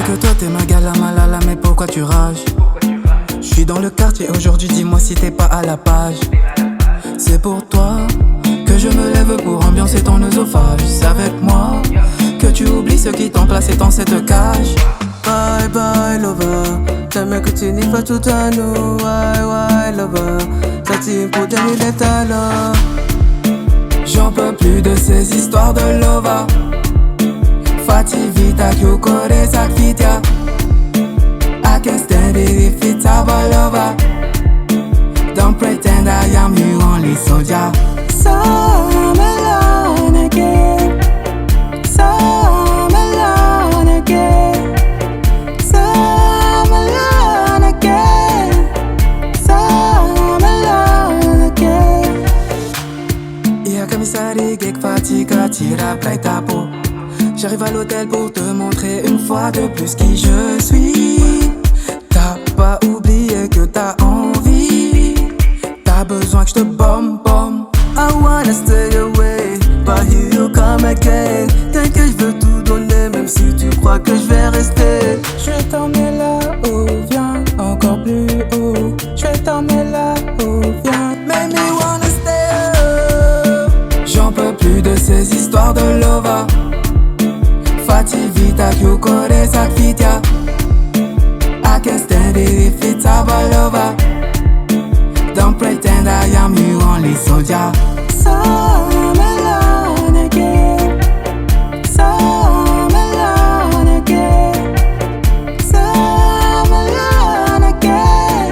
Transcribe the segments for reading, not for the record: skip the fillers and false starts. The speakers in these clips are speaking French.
que toi t'es ma gala malala, mais pourquoi tu rages? J'suis dans le quartier aujourd'hui, dis-moi si t'es pas à la page. C'est pour toi que je me lève pour ambiancer ton œsophage. C'est avec moi que tu oublies ceux qui t'ont placé dans cette cage. Bye bye lover, jamais que tu n'y vas tout à nous. Why lover, ça tire pour donner des talents. J'en peux plus de ces histoires de lova. Fati vita kyukore sakvitia. I can't stand it if it's our lover. Don't pretend I am your only soldier. So I'm alone again. So I'm alone again. So I'm alone again. So I'm alone again. Ia commissari gek fatika tira play ta peau. J'arrive à l'hôtel pour te montrer une fois de plus qui je suis. T'as pas oublié que t'as envie. T'as besoin que je te bombe. I wanna stay away, but here you come again. T'inquiète, je veux tout donner, même si tu crois que je vais rester. Je vais t'emmener là-haut, viens encore plus haut. Je vais t'emmener là-haut, viens. Make me wanna stay. J'en peux plus de ces histoires de lova. Fati vita kyukore sakvitia. I can't stand it if it's our lover. Don't pretend I am your only soldier. So I'm alone again. So I'm alone again. So I'm alone again.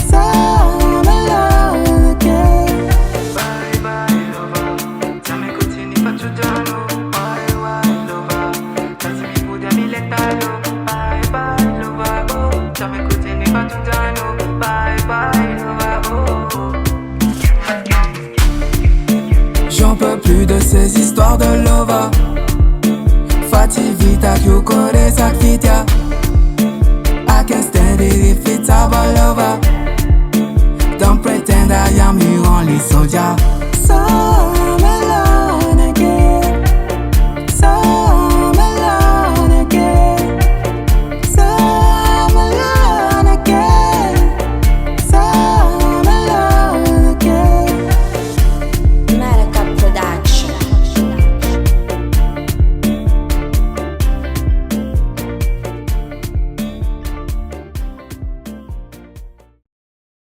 So I'm alone again. Bye bye lover, jamais continue pas tout dans l'eau. Bye lover, quasi mi podia mi letalo. Bye bye lover, oh, jamais continue pas tout dans l'eau. Bye lover, oh. J'en peux plus de ces histoires de lova. Fati vita kyukore sakvitia. I can't stand it if it's our lover. Don't pretend I am your only soldier. So